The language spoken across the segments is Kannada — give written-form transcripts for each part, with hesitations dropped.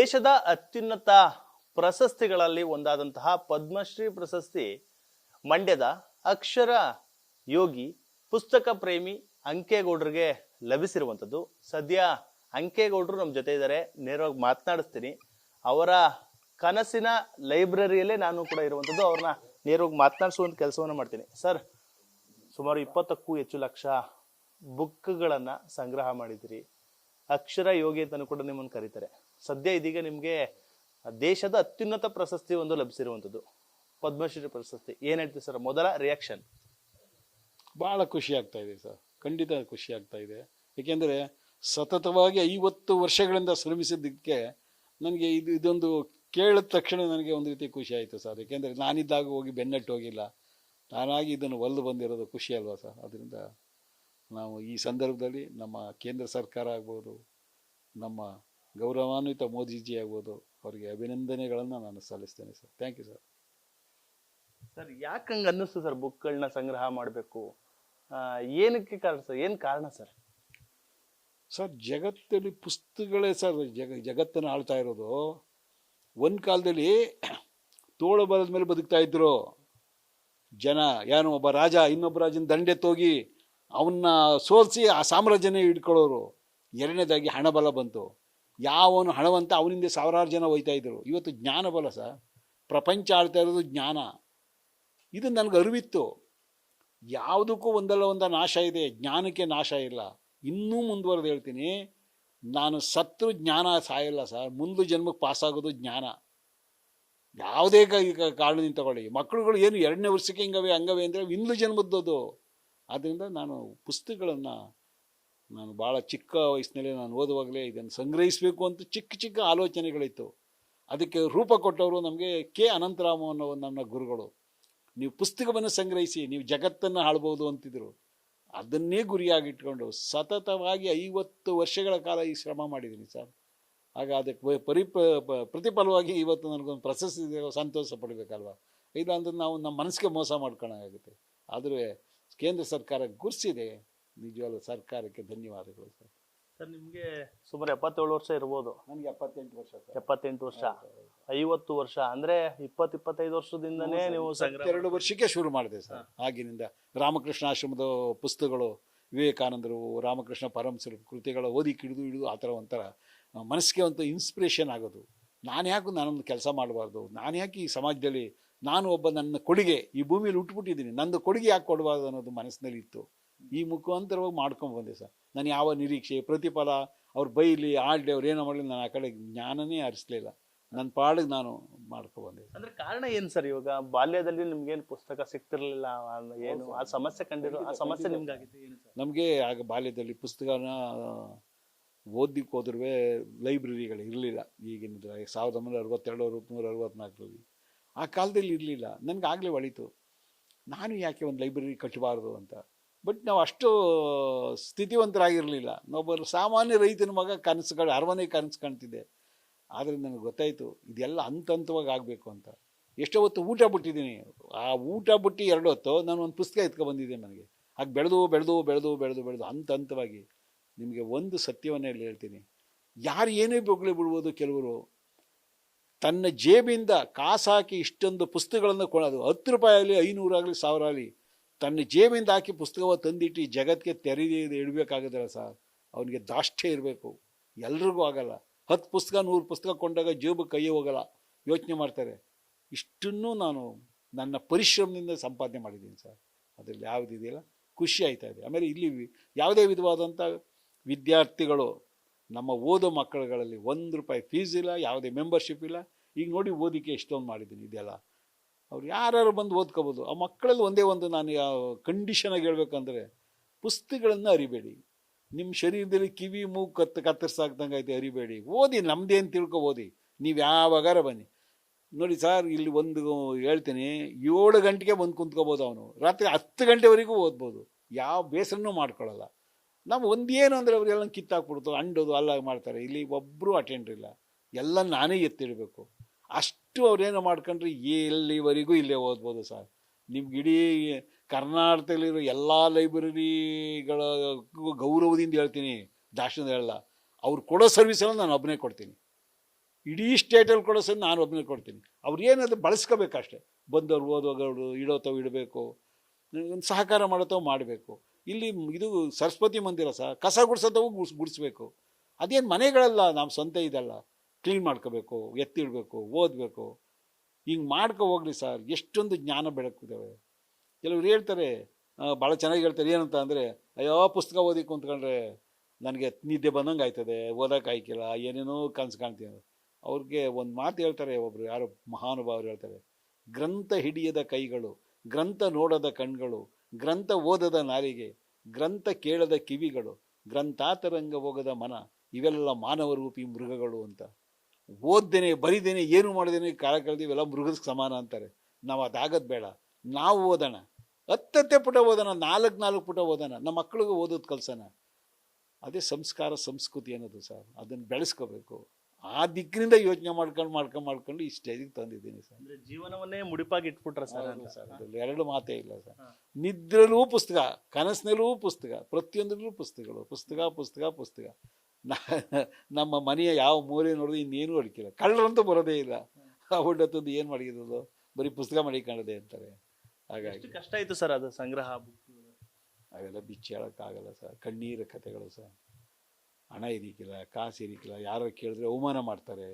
ದೇಶದ ಅತ್ಯುನ್ನತ ಪ್ರಶಸ್ತಿಗಳಲ್ಲಿ ಒಂದಾದಂತಹ ಪದ್ಮಶ್ರೀ ಪ್ರಶಸ್ತಿ ಮಂಡ್ಯದ ಅಕ್ಷರ ಯೋಗಿ ಪುಸ್ತಕ ಪ್ರೇಮಿ ಅಂಕೇಗೌಡರಿಗೆ ಲಭಿಸಿರುವಂಥದ್ದು. ಸದ್ಯ ಅಂಕೇಗೌಡರು ನಮ್ಮ ಜೊತೆ ಇದ್ದಾರೆ, ನೇರವಾಗಿ ಮಾತನಾಡಿಸ್ತೀನಿ. ಅವರ ಕನಸಿನ ಲೈಬ್ರರಿಯಲ್ಲೇ ನಾನು ಕೂಡ ಇರುವಂಥದ್ದು. ಅವ್ರನ್ನ ನೇರವಾಗಿ ಮಾತನಾಡಿಸುವಂಥ ಕೆಲಸವನ್ನು ಮಾಡ್ತೀನಿ. ಸರ್, ಸುಮಾರು 20ಕ್ಕೂ ಹೆಚ್ಚು ಲಕ್ಷ ಬುಕ್ಗಳನ್ನು ಸಂಗ್ರಹ ಮಾಡಿದಿರಿ. ಅಕ್ಷರ ಯೋಗಿ ಅಂತಲೂ ಕೂಡ ನಿಮ್ಮನ್ನು ಕರೀತಾರೆ. ಸದ್ಯ ಇದೀಗ ನಿಮಗೆ ದೇಶದ ಅತ್ಯುನ್ನತ ಪ್ರಶಸ್ತಿ ಒಂದು ಲಭಿಸಿರುವಂಥದ್ದು, ಪದ್ಮಶ್ರೀ ಪ್ರಶಸ್ತಿ. ಏನು ಹೇಳ್ತೀವಿ ಸರ್, ಮೊದಲ ರಿಯಾಕ್ಷನ್? ಭಾಳ ಖುಷಿ ಆಗ್ತಾ ಇದೆ ಸರ್, ಖಂಡಿತ ಖುಷಿ ಆಗ್ತಾ ಇದೆ. ಏಕೆಂದರೆ ಸತತವಾಗಿ 50 ವರ್ಷಗಳಿಂದ ಶ್ರಮಿಸಿದ್ದಕ್ಕೆ ನನಗೆ ಇದೊಂದು ಕೇಳಿದ ತಕ್ಷಣ ನನಗೆ ಒಂದು ರೀತಿ ಖುಷಿ ಆಯಿತು ಸರ್. ಏಕೆಂದರೆ ನಾನಿದ್ದಾಗ ಹೋಗಿ ಬೆನ್ನಟ್ಟು ಹೋಗಿಲ್ಲ, ನಾನಾಗಿ ಇದನ್ನು ಒಲ್ದು ಬಂದಿರೋದು ಖುಷಿ ಅಲ್ವಾ ಸರ್. ಅದರಿಂದ ನಾವು ಈ ಸಂದರ್ಭದಲ್ಲಿ ನಮ್ಮ ಕೇಂದ್ರ ಸರ್ಕಾರ ಆಗ್ಬೋದು, ನಮ್ಮ ಗೌರವಾನ್ವಿತ ಮೋದಿಜಿ ಆಗ್ಬೋದು, ಅವರಿಗೆ ಅಭಿನಂದನೆಗಳನ್ನು ನಾನು ಸಲ್ಲಿಸ್ತೇನೆ sir. Thank you sir. Sir, ಯಾಕೆ ಹಂಗೆ ಅನ್ನಿಸ್ತು ಸರ್ ಬುಕ್ಗಳನ್ನ ಸಂಗ್ರಹ ಮಾಡಬೇಕು? ಏನಕ್ಕೆ ಕಾರಣ ಸರ್? ಏನು ಕಾರಣ ಸರ್? ಸರ್, ಜಗತ್ತಲ್ಲಿ ಪುಸ್ತಕಗಳೇ ಸರ್ ಜಗತ್ತನ್ನು ಆಳ್ತಾ ಇರೋದು. ಒಂದು ಕಾಲದಲ್ಲಿ ತೋಳು ಬಲದ ಮೇಲೆ ಬದುಕ್ತಾ ಇದ್ರು ಜನ. ಏನೋ ಒಬ್ಬ ರಾಜ ಇನ್ನೊಬ್ಬ ರಾಜನ ದಂಡೆತ್ತೋಗಿ ಅವನ್ನ ಸೋಲಿಸಿ ಆ ಸಾಮ್ರಾಜ್ಯನೇ ಹಿಡ್ಕೊಳ್ಳೋರು. ಎರಡನೇದಾಗಿ ಹಣಬಲ ಬಂತು. ಯಾವನು ಹಣವಂತ ಅವನಿಂದ ಸಾವಿರಾರು ಜನ ಹೋಯ್ತಾ ಇದ್ರು. ಇವತ್ತು ಜ್ಞಾನ ಬಲ ಸರ್, ಪ್ರಪಂಚ ಆಳ್ತಾ ಇರೋದು ಜ್ಞಾನ. ಇದು ನನಗೆ ಅರಿವಿತ್ತು. ಯಾವುದಕ್ಕೂ ಒಂದಲ್ಲ ಒಂದ ನಾಶ ಇದೆ, ಜ್ಞಾನಕ್ಕೆ ನಾಶ ಇಲ್ಲ. ಇನ್ನೂ ಮುಂದುವರೆದು ಹೇಳ್ತೀನಿ, ನಾನು ಸತ್ರು ಜ್ಞಾನ ಸಾಯಲ್ಲ ಸರ್. ಮುಂದೆ ಜನ್ಮಕ್ಕೆ ಪಾಸಾಗೋದು ಜ್ಞಾನ. ಯಾವುದೇ ಕಾರಣದಿಂದ ತಗೊಳ್ಳಿ, ಮಕ್ಕಳುಗಳು ಏನು 2ನೇ ವರ್ಷಕ್ಕೆ ಹಂಗವೆ ಅಂದರೆ ಇಂದು ಜನ್ಮದ್ದು. ಆದ್ದರಿಂದ ನಾನು ಪುಸ್ತಕಗಳನ್ನು ನಾನು ಭಾಳ ಚಿಕ್ಕ ವಯಸ್ಸಿನಲ್ಲಿ ನಾನು ಓದುವಾಗಲೇ ಇದನ್ನು ಸಂಗ್ರಹಿಸಬೇಕು ಅಂತ ಚಿಕ್ಕ ಆಲೋಚನೆಗಳಿತ್ತು. ಅದಕ್ಕೆ ರೂಪ ಕೊಟ್ಟವರು ನಮಗೆ ಕೆ ಅನಂತರಾಮ ಅನ್ನೋ ನನ್ನ ಗುರುಗಳು. ನೀವು ಪುಸ್ತಕವನ್ನು ಸಂಗ್ರಹಿಸಿ, ನೀವು ಜಗತ್ತನ್ನು ಆಳ್ಬೋದು ಅಂತಿದ್ರು. ಅದನ್ನೇ ಗುರಿಯಾಗಿಟ್ಕೊಂಡು ಸತತವಾಗಿ 50 ವರ್ಷಗಳ ಕಾಲ ಈ ಶ್ರಮ ಮಾಡಿದ್ದೀನಿ ಸರ್. ಆಗ ಅದಕ್ಕೆ ಪ್ರತಿಫಲವಾಗಿ ಇವತ್ತು ನನಗೊಂದು ಪ್ರಶಸ್ತಿ ಸಂತೋಷ ಪಡಬೇಕಲ್ವ. ಇಲ್ಲಾಂದ್ರೆ ನಾವು ನಮ್ಮ ಮನಸ್ಸಿಗೆ ಮೋಸ ಮಾಡ್ಕೊಳ್ಳೋಂಗಾಗುತ್ತೆ. ಆದರೆ ಕೇಂದ್ರ ಸರ್ಕಾರ ಗುರ್ಸಿದೆ, ನಿಜವಾಗ್ಲೂ ಸರ್ಕಾರಕ್ಕೆ ಧನ್ಯವಾದಗಳು ಸರ್. ಸರ್, ನಿಮಗೆ ಸುಮಾರು 77 ವರ್ಷ ಇರ್ಬೋದು. ನನಗೆ 78 ವರ್ಷ ಸರ್. 78 ವರ್ಷ, 50 ವರ್ಷ ಅಂದರೆ 20-25 ವರ್ಷದಿಂದನೇ ನೀವು 2 ವರ್ಷಕ್ಕೆ ಶುರು ಮಾಡಿದೆ ಸರ್. ಆಗಿನಿಂದ ರಾಮಕೃಷ್ಣ ಆಶ್ರಮದ ಪುಸ್ತಕಗಳು, ವಿವೇಕಾನಂದರು, ರಾಮಕೃಷ್ಣ ಪರಮಹಂಸರ ಕೃತಿಗಳ ಓದಿ ಹಿಡಿದು ಆ ಥರ ಒಂಥರ ಮನಸ್ಸಿಗೆ ಒಂದು ಇನ್ಸ್ಪಿರೇಷನ್ ಆಗೋದು. ನಾನೊಂದು ಕೆಲಸ ಮಾಡಬಾರ್ದು, ನಾನು ಯಾಕೆ ಈ ಸಮಾಜದಲ್ಲಿ ನಾನು ಒಬ್ಬ ನನ್ನ ಕೊಡುಗೆ ಈ ಭೂಮಿಯಲ್ಲಿ ಹುಟ್ಟುಬಿಟ್ಟಿದ್ದೀನಿ, ನಂದು ಕೊಡುಗೆ ಯಾಕೆ ಕೊಡಬಾರ್ದು ಅನ್ನೋದು ಮನಸ್ಸಿನಲ್ಲಿ ಇತ್ತು. ಈ ಮುಖಾಂತರವಾಗಿ ಮಾಡ್ಕೊಂಡು ಬಂದೆ ಸರ್. ನಾನು ಯಾವ ನಿರೀಕ್ಷೆ ಪ್ರತಿಫಲ ಅವ್ರು ಬೈಲಿ ಆಡಲಿ ಅವ್ರು ಏನೋ ಮಾಡಲಿ, ನಾನು ಆ ಕಡೆ ಜ್ಞಾನನೇ ಹರಿಸಲಿಲ್ಲ. ನನ್ನ ಪಾಡಿಗೆ ನಾನು ಮಾಡ್ಕೊಬಂದೆ. ಅಂದ್ರೆ ಕಾರಣ ಏನು ಸರ್? ಇವಾಗ ಬಾಲ್ಯದಲ್ಲಿ ನಿಮ್ಗೇನು ಪುಸ್ತಕ ಸಿಗ್ತಿರ್ಲಿಲ್ಲ, ಏನು ಆ ಸಮಸ್ಯೆ ಕಂಡಿರೋ ಆ ಸಮಸ್ಯೆ ನಿಮ್ಗಾಗಿತ್ತು ಏನು ಸರ್? ನಮಗೆ ಆಗ ಬಾಲ್ಯದಲ್ಲಿ ಪುಸ್ತಕನ ಓದಲಿಕ್ಕೆ ಹೋದ್ರೂ ಲೈಬ್ರರಿಗಳು ಇರಲಿಲ್ಲ. ಈಗಿನ 1962, 63, 64 ಆ ಕಾಲದಲ್ಲಿ ಇರಲಿಲ್ಲ. ನನಗೆ ಆಗಲೇ ಹೊಳಿತು, ನಾನು ಯಾಕೆ ಒಂದು ಲೈಬ್ರರಿ ಕಟ್ಟಬಾರ್ದು ಅಂತ. ಬಟ್ ನಾವು ಅಷ್ಟು ಸ್ಥಿತಿವಂತರಾಗಿರಲಿಲ್ಲ. ನಾವೊಬ್ಬರು ಸಾಮಾನ್ಯ ರೈತನ ಮಗ ಅರಮನೆ ಕನಸು ಕಾಣ್ತಿದ್ದೆ. ಆದರೆ ನನಗೆ ಗೊತ್ತಾಯಿತು ಇದೆಲ್ಲ ಹಂತವಾಗಿ ಆಗಬೇಕು ಅಂತ. ಎಷ್ಟೋ ಹೊತ್ತು ಊಟ ಬಿಟ್ಟಿದ್ದೀನಿ. ಆ ಊಟ ಬಿಟ್ಟು 2 ಹೊತ್ತು ನಾನು ಒಂದು ಪುಸ್ತಕ ಎತ್ಕೊಬಂದಿದ್ದೆ. ನನಗೆ ಹಾಗೆ ಬೆಳೆದು ಹಂತವಾಗಿ ನಿಮಗೆ ಒಂದು ಸತ್ಯವನ್ನೇ ಹೇಳ್ತೀನಿ. ಯಾರು ಏನೇ ಬಿಡ್ಬೋದು, ಕೆಲವರು ತನ್ನ ಜೇಬಿಂದ ಕಾಸು ಹಾಕಿ ಇಷ್ಟೊಂದು ಪುಸ್ತಕಗಳನ್ನು ಕೊಡೋದು, 10 ರೂಪಾಯಿ ಆಗಲಿ 500 ಆಗಲಿ 1000 ಆಗಲಿ ತನ್ನ ಜೇಬಿಂದ ಹಾಕಿ ಪುಸ್ತಕವ ತಂದಿಟ್ಟು ಜಗತ್ತಿಗೆ ತೆರೆದು ಇಡಬೇಕಾಗದಲ್ಲ ಸರ್. ಅವನಿಗೆ ದಾಷ್ಟ್ಯ ಇರಬೇಕು. ಎಲ್ರಿಗೂ ಆಗಲ್ಲ. 10 ಪುಸ್ತಕ 100 ಪುಸ್ತಕ ಕೊಂಡಾಗ ಜೇಬು ಕೈ ಹೋಗಲ್ಲ, ಯೋಚನೆ ಮಾಡ್ತಾರೆ. ಇಷ್ಟನ್ನು ನಾನು ನನ್ನ ಪರಿಶ್ರಮದಿಂದ ಸಂಪಾದನೆ ಮಾಡಿದ್ದೀನಿ ಸರ್. ಅದರಲ್ಲಿ ಯಾವುದಿದೆಯಲ್ಲ ಖುಷಿ ಆಯ್ತಾ ಇದೆ. ಆಮೇಲೆ ಇಲ್ಲಿ ಯಾವುದೇ ವಿಧವಾದಂಥ ವಿದ್ಯಾರ್ಥಿಗಳು, ನಮ್ಮ ಓದೋ ಮಕ್ಕಳುಗಳಲ್ಲಿ 1 ರೂಪಾಯಿ ಫೀಸ್ ಇಲ್ಲ, ಯಾವುದೇ ಮೆಂಬರ್ಶಿಪ್ ಇಲ್ಲ. ಈಗ ನೋಡಿ ಓದಿಕೆ ಎಷ್ಟೊಂದು ಮಾಡಿದ್ದೀನಿ. ಇದೆಲ್ಲ ಅವ್ರು ಯಾರು ಬಂದು ಓದ್ಕೋಬೋದು. ಆ ಮಕ್ಕಳಲ್ಲಿ ಒಂದೇ ಒಂದು ನಾನು ಯಾವ ಕಂಡೀಷನಾಗಿ ಹೇಳ್ಬೇಕಂದ್ರೆ, ಪುಸ್ತಕಗಳನ್ನು ಅರಿಬೇಡಿ. ನಿಮ್ಮ ಶರೀರದಲ್ಲಿ ಕಿವಿ ಮೂಗು ಕತ್ತರಿಸಾಕ್ದಂಗೆ ಐತೆ, ಅರಿಬೇಡಿ. ಓದಿ, ನಮ್ಮದೇನು ತಿಳ್ಕೊ ಓದಿ. ನೀವು ಯಾವಾಗಾರ ಬನ್ನಿ ನೋಡಿ ಸರ್. ಇಲ್ಲಿ ಒಂದು ಹೇಳ್ತೀನಿ, 7 ಗಂಟೆಗೆ ಬಂದು ಕುಂತ್ಕೋಬೋದು ಅವನು, ರಾತ್ರಿ 10 ಗಂಟೆವರೆಗೂ ಓದ್ಬೋದು. ಯಾವ ಬೇಸರನೂ ಮಾಡ್ಕೊಳ್ಳಲ್ಲ. ನಾವು ಒಂದೇನು ಅಂದರೆ ಅವರೆಲ್ಲ ಕಿತ್ತಾಕ್ಬಿಡ್ತು, ಅಂಡೋದು ಅಲ್ಲ ಮಾಡ್ತಾರೆ. ಇಲ್ಲಿ ಒಬ್ಬರು ಅಟೆಂಡ್ರ್ ಇಲ್ಲ, ಎಲ್ಲ ನಾನೇ ಎತ್ತಿಡಬೇಕು. ಅಷ್ಟು ಅವ್ರೇನೋ ಮಾಡ್ಕೊಂಡ್ರೆ ಎಲ್ಲಿವರೆಗೂ ಇಲ್ಲೇ ಓದ್ಬೋದು ಸರ್. ನಿಮ್ಗೆ ಇಡೀ ಕರ್ನಾಟಕದಲ್ಲಿರೋ ಎಲ್ಲ ಲೈಬ್ರರಿಗಳ ಗೌರವದಿಂದ ಹೇಳ್ತೀನಿ, ದಾಕ್ಷಿಣ್ಯ ಹೇಳಲ್ಲ. ಅವ್ರು ಕೊಡೋ ಸರ್ವಿಸೆಲ್ಲ ನಾನು ಒಬ್ಬನೇ ಕೊಡ್ತೀನಿ. ಇಡೀ ಸ್ಟೇಟಲ್ಲಿ ಕೊಡೋ ಸರಿ ನಾನು ಒಬ್ಬನೇ ಕೊಡ್ತೀನಿ. ಅವ್ರು ಏನಾದರೂ ಬಳಸ್ಕೋಬೇಕಷ್ಟೆ. ಬಂದವ್ರು ಓದೋಗಳು ಇಡೋತಾವು ಇಡಬೇಕು, ಒಂದು ಸಹಕಾರ ಮಾಡೋತಾವು ಮಾಡಬೇಕು. ಇಲ್ಲಿ ಇದು ಸರಸ್ವತಿ ಮಂದಿರ ಕಸ ಗುಡಿಸೋತಾವು ಗುಡಿಸ್ಬೇಕು. ಅದೇನು ಮನೆಗಳಲ್ಲ, ನಮ್ಮ ಸ್ವಂತ ಇದಲ್ಲ. ಕ್ಲೀನ್ ಮಾಡ್ಕೋಬೇಕು, ಎತ್ತಿಡಬೇಕು, ಓದಬೇಕು. ಹಿಂಗೆ ಮಾಡ್ಕೊ ಹೋಗ್ಲಿ ಸರ್. ಎಷ್ಟೊಂದು ಜ್ಞಾನ ಬೆಳಕಿದ್ದಾವೆ. ಕೆಲವ್ರು ಹೇಳ್ತಾರೆ, ಭಾಳ ಚೆನ್ನಾಗಿ ಹೇಳ್ತಾರೆ, ಏನಂತ ಅಂದರೆ, ಅಯ್ಯೋ ಪುಸ್ತಕ ಓದಿ ಕುಂತ್ಕೊಂಡ್ರೆ ನನಗೆ ನಿದ್ದೆ ಬಂದಂಗೆ ಆಯ್ತದೆ, ಓದೋಕೆ ಆಯ್ಕಿಲ್ಲ, ಏನೇನೋ ಕನಸು ಕಾಣ್ತೀನಿ. ಅವ್ರಿಗೆ ಒಂದು ಮಾತು ಹೇಳ್ತಾರೆ, ಒಬ್ಬರು ಯಾರೋ ಮಹಾನುಭಾವರು ಹೇಳ್ತಾರೆ, ಗ್ರಂಥ ಹಿಡಿಯದ ಕೈಗಳು, ಗ್ರಂಥ ನೋಡದ ಕಣ್ಗಳು, ಗ್ರಂಥ ಓದದ ನಾಲಿಗೆ, ಗ್ರಂಥ ಕೇಳದ ಕಿವಿಗಳು, ಗ್ರಂಥಾತರಂಗ ಹೋಗದ ಮನ, ಇವೆಲ್ಲ ಮಾನವರೂಪಿ ಮೃಗಗಳು ಅಂತ. ಓದ್ದೇನೆ ಬರೀದೇನೆ ಏನು ಮಾಡಿದೇನೆ ಕಾಲ ಕಳೆದು ಇವೆಲ್ಲ ಮೃಗದ ಸಮಾನ ಅಂತಾರೆ. ನಾವು ಅದಾಗದು ಬೇಡ. ನಾವು ಓದೋಣ, ಹತ್ತತ್ತೆ ಪುಟ ಓದೋಣ, 4 ಪುಟ ಓದೋಣ, ನಮ್ಮ ಮಕ್ಕಳಿಗೆ ಓದೋದು ಕಲ್ಸೋಣ. ಅದೇ ಸಂಸ್ಕಾರ ಸಂಸ್ಕೃತಿ ಅನ್ನೋದು ಸರ್. ಅದನ್ನು ಬೆಳೆಸ್ಕೋಬೇಕು. ಆ ದಿಕ್ಕಿನಿಂದ ಯೋಚನೆ ಮಾಡ್ಕೊಂಡು ಈ ಸ್ಟೇಜಿಗೆ ತಂದಿದ್ದೀನಿ ಸರ್. ಜೀವನವನ್ನೇ ಮುಡಿಪಾಗಿ ಇಟ್ಬಿಟ್ರ ಸರ್. ಸರ್ ಅದರಲ್ಲಿ ಎರಡು ಮಾತೇ ಇಲ್ಲ ಸರ್. ನಿದ್ರಲ್ಲೂ ಪುಸ್ತಕ, ಕನಸಿನಲ್ಲೂ ಪುಸ್ತಕ, ಪ್ರತಿಯೊಂದರಲ್ಲೂ ಪುಸ್ತಕಗಳು, ಪುಸ್ತಕ. ನಮ್ಮ ಮನೆಯ ಯಾವ ಮೂಲೆ ನೋಡಿದ್ರೆ ಇನ್ನೇನು ಅಡಿಕಿಲ್ಲ. ಕಳ್ಳರಂತೂ ಬರೋದೇ ಇಲ್ಲ. ಹೊಟ್ಟದ್ದು ಏನು ಮಾಡಿರೋದು, ಬರೀ ಪುಸ್ತಕ ಮಾಡಿಕೊಂಡದೆ ಅಂತಾರೆ. ಹಾಗಾಗಿ ಕಷ್ಟ ಆಯ್ತು ಸರ್ ಅದು ಸಂಗ್ರಹ. ಅವೆಲ್ಲ ಬಿಚ್ಚಿ ಹೇಳೋಕ್ಕಾಗಲ್ಲ ಸರ್. ಕಣ್ಣೀರ ಕಥೆಗಳು ಸರ್. ಹಣ ಇರಿಕಿಲ್ಲ, ಕಾಸು ಇರಿಕಿಲ್ಲ, ಯಾರೋ ಕೇಳಿದ್ರೆ ಅವಮಾನ ಮಾಡ್ತಾರೆ.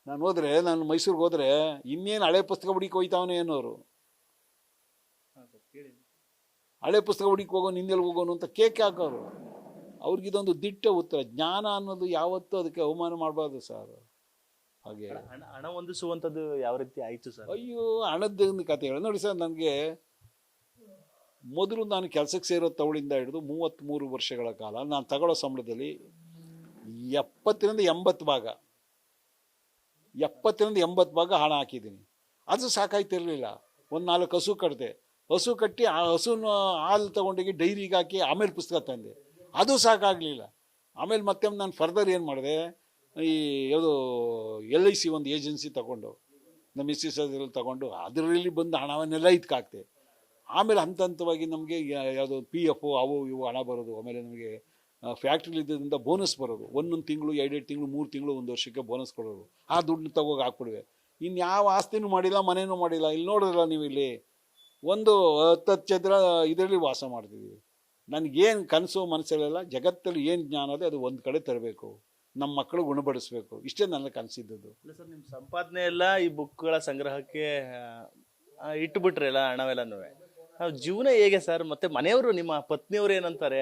ನಾನು ಮೈಸೂರಿಗೆ ಹೋದ್ರೆ ಇನ್ನೇನು ಹಳೆ ಪುಸ್ತಕ ಹುಡುಕಿ ಹೋಯ್ತಾವನೆ ಏನೋರು. ಹಳೆ ಪುಸ್ತಕ ಹುಡುಕಿ ಹೋಗೋನು ಹಿಂದೆಲ್ಲಿ ಹೋಗೋನು ಅಂತ ಕೇಕೆ ಹಾಕೋರು. ಅವ್ರಿಗಿದೊಂದು ದಿಟ್ಟ ಉತ್ತರ. ಜ್ಞಾನ ಅನ್ನೋದು ಯಾವತ್ತೂ ಅದಕ್ಕೆ ಅವಮಾನ ಮಾಡಬಾರ್ದು ಸರ್. ಹಾಗೆ ಹಣ ಹೊಂದಿಸುವಂಥದ್ದು ಯಾವ ರೀತಿ ಆಯ್ತು ಸರ್? ಅಯ್ಯೋ, ಹಣದ ಕತೆ ಹೇಳ ನೋಡಿ ಸರ್. ನನಗೆ ಮೊದಲು ನಾನು ಕೆಲಸಕ್ಕೆ ಸೇರೋ ತವಳಿಂದ ಹಿಡಿದು 33 ವರ್ಷಗಳ ಕಾಲ ನಾನು ತಗೊಳ್ಳೋ ಸಂಬಳದಲ್ಲಿ 70ರಿಂದ 80 ಭಾಗ 70ರಿಂದ 80 ಭಾಗ ಹಣ ಹಾಕಿದ್ದೀನಿ. ಅದು ಸಾಕಾಯ್ತಿರಲಿಲ್ಲ. ಒಂದು 4 ಹಸು ಕಟ್ಟಿದೆ. ಹಸು ಕಟ್ಟಿ ಆ ಹಸುನ ಹಾಲು ತೊಗೊಂಡೋಗಿ ಡೈರಿಗೆ ಹಾಕಿ ಆಮೇಲೆ ಪುಸ್ತಕ ತಂದೆ. ಅದು ಸಾಕಾಗಲಿಲ್ಲ. ಆಮೇಲೆ ಮತ್ತೆ ನಾನು ಫರ್ದರ್ ಏನು ಮಾಡಿದೆ, ಈ ಯಾವುದು LIC ಒಂದು ಏಜೆನ್ಸಿ ತಗೊಂಡು ನಮ್ಮ ಮಿಸ್ಸಿಸ್ ಅದರಲ್ಲಿ ತಗೊಂಡು ಅದರಲ್ಲಿ ಬಂದು ಹಣವನ್ನೆಲ್ಲ ಇದಕ್ಕಾಗ್ತೆ. ಆಮೇಲೆ ಹಂತವಾಗಿ ನಮಗೆ ಯಾವುದು PF ಅವು ಇವು ಹಣ ಬರೋದು. ಆಮೇಲೆ ನಮಗೆ ಫ್ಯಾಕ್ಟ್ರಿಲಿ ಇದ್ದರಿಂದ ಬೋನಸ್ ಬರೋದು. ಒಂದೊಂದು ತಿಂಗಳು 2 ತಿಂಗಳು 3 ತಿಂಗಳು 1 ವರ್ಷಕ್ಕೆ ಬೋನಸ್ ಕೊಡೋದು. ಆ ದುಡ್ಡು ತಗೋಗಿ ಹಾಕ್ಬಿಡುವೆ. ಇನ್ಯಾವ ಆಸ್ತಿನೂ ಮಾಡಿಲ್ಲ, ಮನೇನೂ ಮಾಡಿಲ್ಲ. ಇಲ್ಲಿ ನೋಡಿದ್ರಲ್ಲ ನೀವು, ಇಲ್ಲಿ ಒಂದು 10 ಚದರ ಇದರಲ್ಲಿ ವಾಸ ಮಾಡ್ತಿದ್ದೀವಿ. ನನಗೇನು ಕನಸು ಮನಸ್ಸಲ್ಲೆಲ್ಲ ಜಗತ್ತಲ್ಲಿ ಏನು ಜ್ಞಾನ ಇದೆ ಅದು ಒಂದು ಕಡೆ ತರಬೇಕು, ನಮ್ಮ ಮಕ್ಕಳು ಗುಣಪಡಿಸ್ಬೇಕು. ಇಷ್ಟೇ ನನ್ನ ಕನಸಿದ್ದದ್ದು. ಸರ್, ನಿಮ್ಮ ಸಂಪಾದನೆ ಎಲ್ಲ ಈ ಬುಕ್ಗಳ ಸಂಗ್ರಹಕ್ಕೆ ಇಟ್ಟುಬಿಟ್ರೆ ಎಲ್ಲ ಹಣವೆಲ್ಲನೂ. ನಾವು ಜೀವನ ಹೇಗೆ ಸರ್? ಮತ್ತೆ ಮನೆಯವರು, ನಿಮ್ಮ ಪತ್ನಿಯವರು ಏನಂತಾರೆ?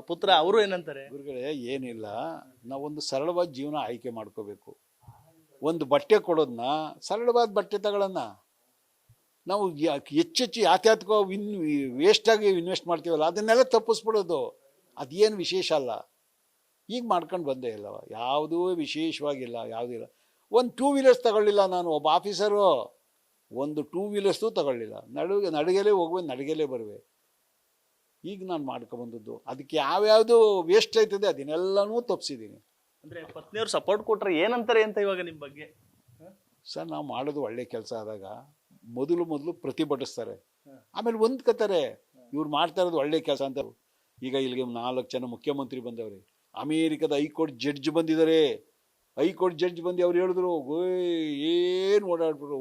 ಪುತ್ರ ಅವರು ಏನಂತಾರೆ? ಗುರುಗಳೇ, ಏನಿಲ್ಲ, ನಾವೊಂದು ಸರಳವಾದ ಜೀವನ ಆಯ್ಕೆ ಮಾಡ್ಕೋಬೇಕು. ಒಂದು ಬಟ್ಟೆ ಕೊಡೋದನ್ನ ಸರಳವಾದ ಬಟ್ಟೆ ತಗೊಳ್ಳೋಣ. ನಾವು ಹೆಚ್ಚೆಚ್ಚು ಯಾತ್ಯಾತ್ಕೋ ವೇಸ್ಟಾಗಿ ಇನ್ವೆಸ್ಟ್ ಮಾಡ್ತೀವಲ್ಲ, ಅದನ್ನೆಲ್ಲ ತಪ್ಪಿಸ್ಬಿಡೋದು. ಅದೇನು ವಿಶೇಷ ಅಲ್ಲ. ಈಗ ಮಾಡ್ಕೊಂಡು ಬಂದೇ ಇಲ್ಲವ, ಯಾವುದೂ ವಿಶೇಷವಾಗಿಲ್ಲ, ಯಾವುದಿಲ್ಲ. ಒಂದು 2 ವೀಲರ್ಸ್ ತಗೊಳ್ಳಿಲ್ಲ ನಾನು. ಒಬ್ಬ ಆಫೀಸರು ಒಂದು 2 ವೀಲರ್ಸು ತಗೊಳ್ಳಿಲ್ಲ. ನಡಿಗೆಲೇ ಹೋಗ್ಬೇಕು, ನಡಿಗೆಲೇ ಬರುವೆ. ಈಗ ನಾನು ಮಾಡ್ಕೊಬಂದದ್ದು. ಅದಕ್ಕೆ ಯಾವ್ಯಾವುದು ವೇಸ್ಟ್ ಆಯ್ತದೆ ಅದನ್ನೆಲ್ಲನೂ ತಪ್ಪಿಸಿದ್ದೀನಿ. ಅಂದರೆ ಪತ್ನಿಯವರು ಸಪೋರ್ಟ್ ಕೊಟ್ರೆ ಏನಂತಾರೆ ಅಂತ ಇವಾಗ ನಿಮ್ಮ ಬಗ್ಗೆ? ಸರ್, ನಾವು ಮಾಡೋದು ಒಳ್ಳೆ ಕೆಲಸ ಆದಾಗ ಮೊದಲು ಪ್ರತಿಭಟಿಸ್ತಾರೆ. ಆಮೇಲೆ ಹೊಂದ್ಕೋತಾರೆ, ಇವ್ರು ಮಾಡ್ತಾ ಇರೋದು ಒಳ್ಳೆ ಕೆಲಸ ಅಂತ. ಈಗ ಇಲ್ಲಿಗೆ 4 ಜನ ಮುಖ್ಯಮಂತ್ರಿ ಬಂದವ್ರೆ. ಅಮೇರಿಕದ ಹೈಕೋರ್ಟ್ ಜಡ್ಜ್ ಬಂದಿದ್ದಾರೆ. ಹೈಕೋರ್ಟ್ ಜಡ್ಜ್ ಬಂದು ಅವ್ರು ಹೇಳಿದ್ರು, ಏನು ಓಡಾಡ್ಬಿಟ್ರು,